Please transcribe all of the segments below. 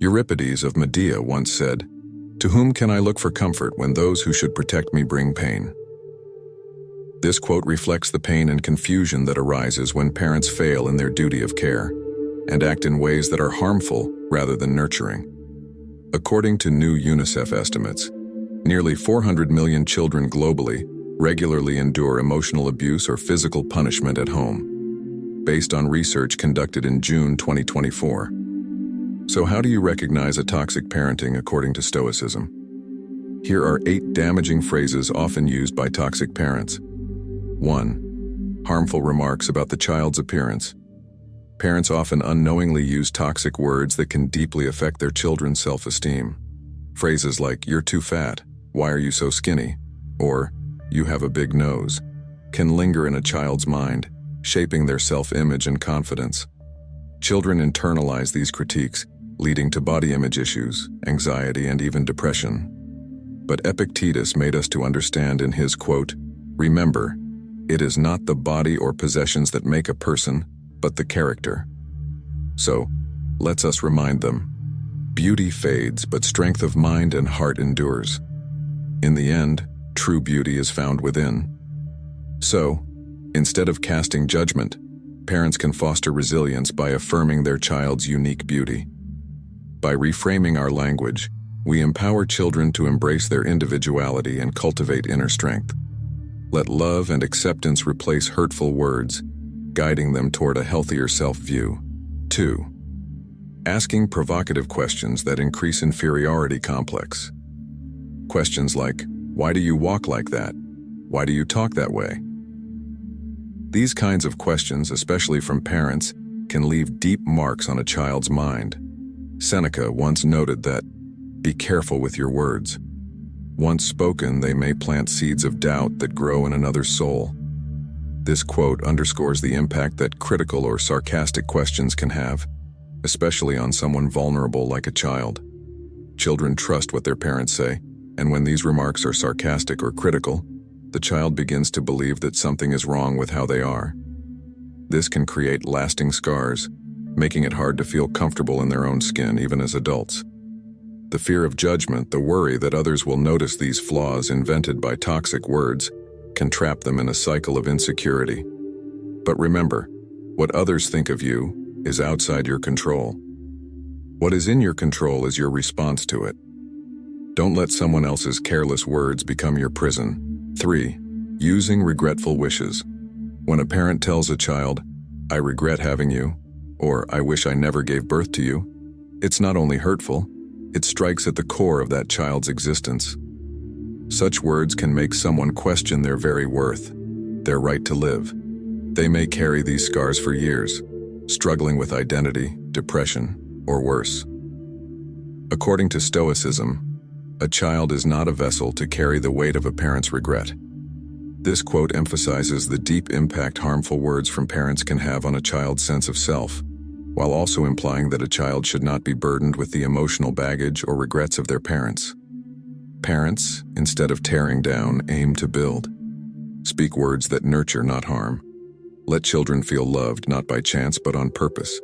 Euripides of Medea once said, "To whom can I look for comfort when those who should protect me bring pain?" This quote reflects the pain and confusion that arises when parents fail in their duty of care and act in ways that are harmful rather than nurturing. According to new UNICEF estimates, nearly 400 million children globally regularly endure emotional abuse or physical punishment at home, based on research conducted in June 2024. So how do you recognize a toxic parenting according to Stoicism? Here are 8 damaging phrases often used by toxic parents. 1. Harmful remarks about the child's appearance. Parents often unknowingly use toxic words that can deeply affect their children's self-esteem. Phrases like, "You're too fat," "Why are you so skinny?" or "You have a big nose," can linger in a child's mind, shaping their self-image and confidence. Children internalize these critiques, leading to body image issues, anxiety, and even depression. But Epictetus made us to understand in his quote, "Remember, it is not the body or possessions that make a person, but the character." So, let's us remind them, beauty fades, but strength of mind and heart endures. In the end, true beauty is found within. So, instead of casting judgment, parents can foster resilience by affirming their child's unique beauty. By reframing our language, we empower children to embrace their individuality and cultivate inner strength. Let love and acceptance replace hurtful words, guiding them toward a healthier self-view. 2. Asking provocative questions that increase inferiority complex. Questions like, "Why do you walk like that? Why do you talk that way?" These kinds of questions, especially from parents, can leave deep marks on a child's mind. Seneca once noted that, "Be careful with your words. Once spoken, they may plant seeds of doubt that grow in another's soul." This quote underscores the impact that critical or sarcastic questions can have, especially on someone vulnerable like a child. Children trust what their parents say, and when these remarks are sarcastic or critical, the child begins to believe that something is wrong with how they are. This can create lasting scars, making it hard to feel comfortable in their own skin even as adults. The fear of judgment, the worry that others will notice these flaws invented by toxic words, can trap them in a cycle of insecurity. But remember, what others think of you is outside your control. What is in your control is your response to it. Don't let someone else's careless words become your prison. 3. Using regretful wishes. When a parent tells a child, "I regret having you," or "I wish I never gave birth to you," it's not only hurtful, it strikes at the core of that child's existence. Such words can make someone question their very worth, their right to live. They may carry these scars for years, struggling with identity, depression, or worse. According to Stoicism, a child is not a vessel to carry the weight of a parent's regret. This quote emphasizes the deep impact harmful words from parents can have on a child's sense of self, while also implying that a child should not be burdened with the emotional baggage or regrets of their parents. Parents, instead of tearing down, aim to build. Speak words that nurture, not harm. Let children feel loved, not by chance, but on purpose.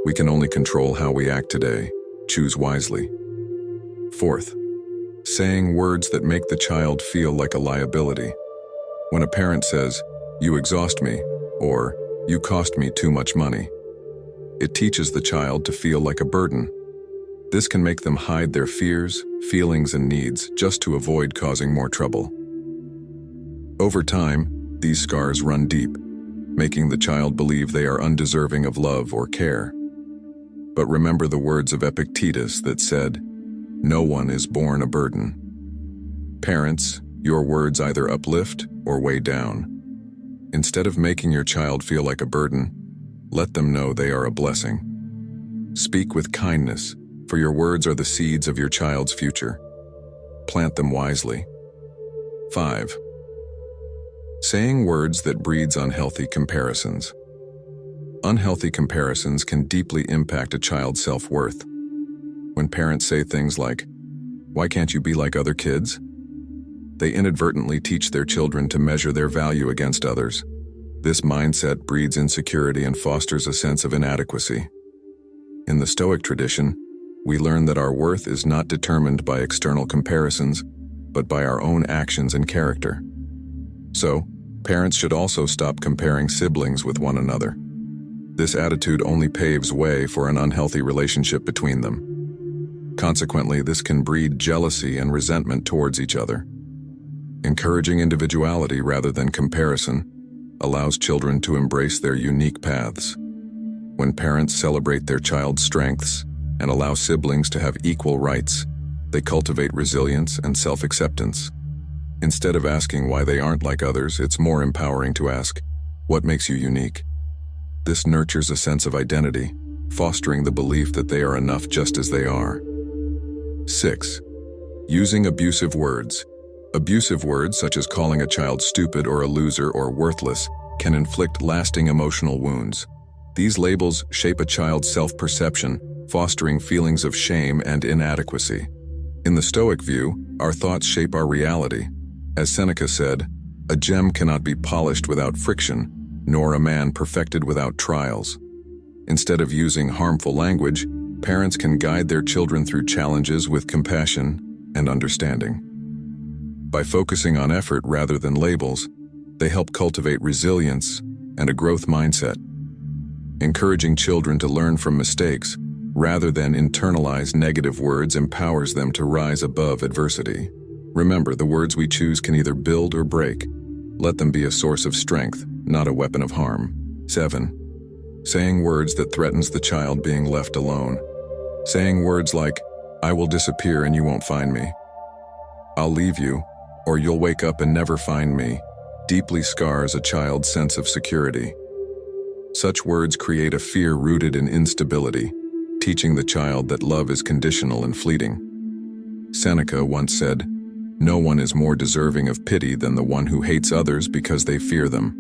We can only control how we act today. Choose wisely. 4th, saying words that make the child feel like a liability. When a parent says, "You exhaust me," or "You cost me too much money," it teaches the child to feel like a burden. This can make them hide their fears, feelings, and needs just to avoid causing more trouble. Over time, these scars run deep, making the child believe they are undeserving of love or care. But remember the words of Epictetus that said, "No one is born a burden." Parents, your words either uplift or weigh down. Instead of making your child feel like a burden, let them know they are a blessing. Speak with kindness, for your words are the seeds of your child's future. Plant them wisely. 5. Saying words that breeds unhealthy comparisons. Unhealthy comparisons can deeply impact a child's self-worth. When parents say things like, "Why can't you be like other kids?" they inadvertently teach their children to measure their value against others. This mindset breeds insecurity and fosters a sense of inadequacy. In the Stoic tradition, we learn that our worth is not determined by external comparisons, but by our own actions and character. So, parents should also stop comparing siblings with one another. This attitude only paves way for an unhealthy relationship between them. Consequently, this can breed jealousy and resentment towards each other. Encouraging individuality rather than comparison allows children to embrace their unique paths. When parents celebrate their child's strengths and allow siblings to have equal rights, they cultivate resilience and self-acceptance. Instead of asking why they aren't like others, it's more empowering to ask, what makes you unique? This nurtures a sense of identity, fostering the belief that they are enough just as they are. 6. Using abusive words. Abusive words, such as calling a child stupid or a loser or worthless, can inflict lasting emotional wounds. These labels shape a child's self-perception, fostering feelings of shame and inadequacy. In the Stoic view, our thoughts shape our reality. As Seneca said, "A gem cannot be polished without friction, nor a man perfected without trials." Instead of using harmful language, parents can guide their children through challenges with compassion and understanding. By focusing on effort rather than labels, they help cultivate resilience and a growth mindset. Encouraging children to learn from mistakes rather than internalize negative words empowers them to rise above adversity. Remember, the words we choose can either build or break. Let them be a source of strength, not a weapon of harm. 7. Saying words that threatens the child being left alone. Saying words like, "I will disappear and you won't find me," "I'll leave you," or "you'll wake up and never find me," deeply scars a child's sense of security. Such words create a fear rooted in instability, teaching the child that love is conditional and fleeting. Seneca once said, "No one is more deserving of pity than the one who hates others because they fear them."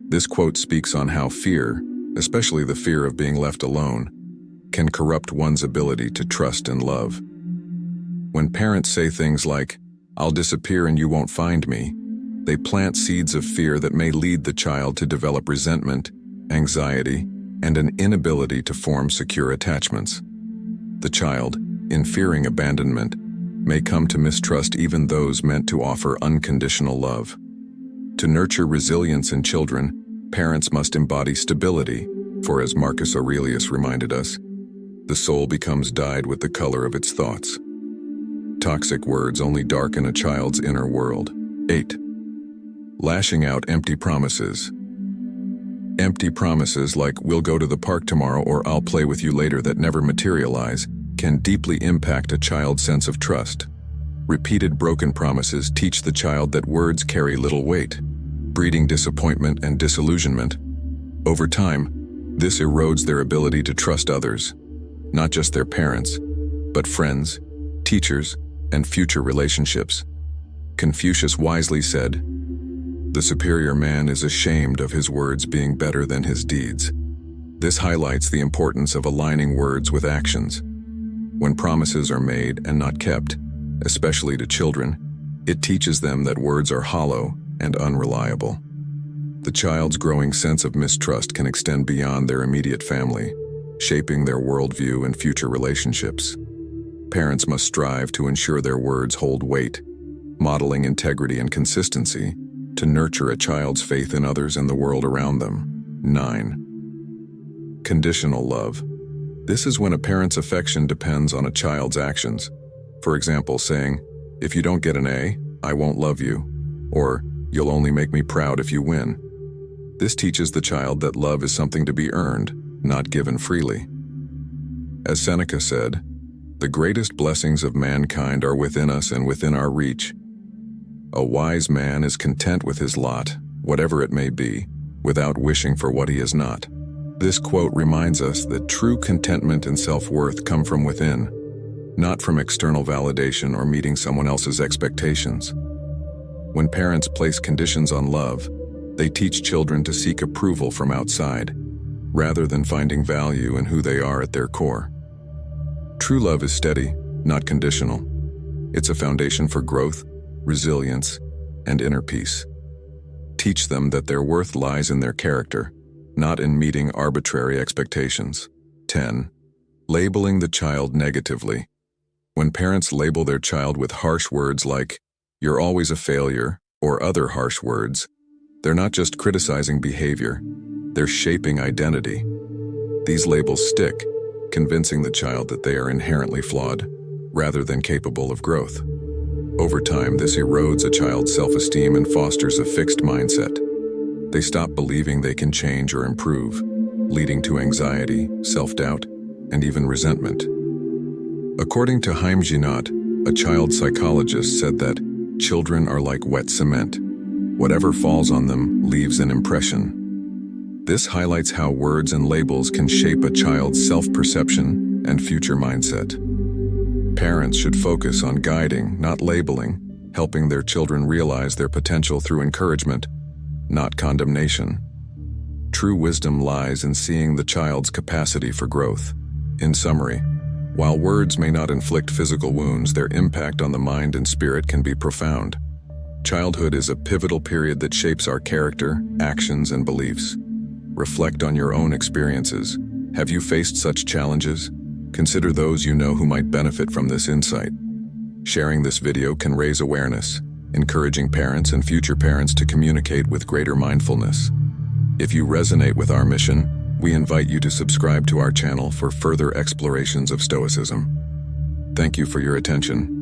This quote speaks on how fear, especially the fear of being left alone, can corrupt one's ability to trust and love. When parents say things like, "I'll disappear and you won't find me," they plant seeds of fear that may lead the child to develop resentment, anxiety, and an inability to form secure attachments. The child, in fearing abandonment, may come to mistrust even those meant to offer unconditional love. To nurture resilience in children, parents must embody stability, for as Marcus Aurelius reminded us, the soul becomes dyed with the color of its thoughts. Toxic words only darken a child's inner world. 8. Lashing out empty promises. Empty promises like "we'll go to the park tomorrow" or "I'll play with you later" that never materialize can deeply impact a child's sense of trust. Repeated broken promises teach the child that words carry little weight, breeding disappointment and disillusionment. Over time, this erodes their ability to trust others, not just their parents, but friends, teachers, and future relationships. Confucius wisely said, "The superior man is ashamed of his words being better than his deeds." This highlights the importance of aligning words with actions. When promises are made and not kept, especially to children, it teaches them that words are hollow and unreliable. The child's growing sense of mistrust can extend beyond their immediate family, shaping their worldview and future relationships. Parents must strive to ensure their words hold weight, modeling integrity and consistency to nurture a child's faith in others and the world around them. 9. Conditional love. This is when a parent's affection depends on a child's actions. For example, saying, "If you don't get an A, I won't love you," or "You'll only make me proud if you win." This teaches the child that love is something to be earned, not given freely. As Seneca said, "The greatest blessings of mankind are within us and within our reach. A wise man is content with his lot, whatever it may be, without wishing for what he is not." This quote reminds us that true contentment and self-worth come from within, not from external validation or meeting someone else's expectations. When parents place conditions on love, they teach children to seek approval from outside, rather than finding value in who they are at their core. True love is steady, not conditional. It's a foundation for growth, resilience, and inner peace. Teach them that their worth lies in their character, not in meeting arbitrary expectations. 10. Labeling the child negatively. When parents label their child with harsh words like, "You're always a failure," or other harsh words, they're not just criticizing behavior, they're shaping identity. These labels stick, convincing the child that they are inherently flawed, rather than capable of growth. Over time, this erodes a child's self-esteem and fosters a fixed mindset. They stop believing they can change or improve, leading to anxiety, self-doubt, and even resentment. According to Haim Ginott, a child psychologist, said that children are like wet cement. Whatever falls on them leaves an impression. This highlights how words and labels can shape a child's self-perception and future mindset. Parents should focus on guiding, not labeling, helping their children realize their potential through encouragement, not condemnation. True wisdom lies in seeing the child's capacity for growth. In summary, while words may not inflict physical wounds, their impact on the mind and spirit can be profound. Childhood is a pivotal period that shapes our character, actions, and beliefs. Reflect on your own experiences. Have you faced such challenges? Consider those you know who might benefit from this insight. Sharing this video can raise awareness, encouraging parents and future parents to communicate with greater mindfulness. If you resonate with our mission, we invite you to subscribe to our channel for further explorations of Stoicism. Thank you for your attention.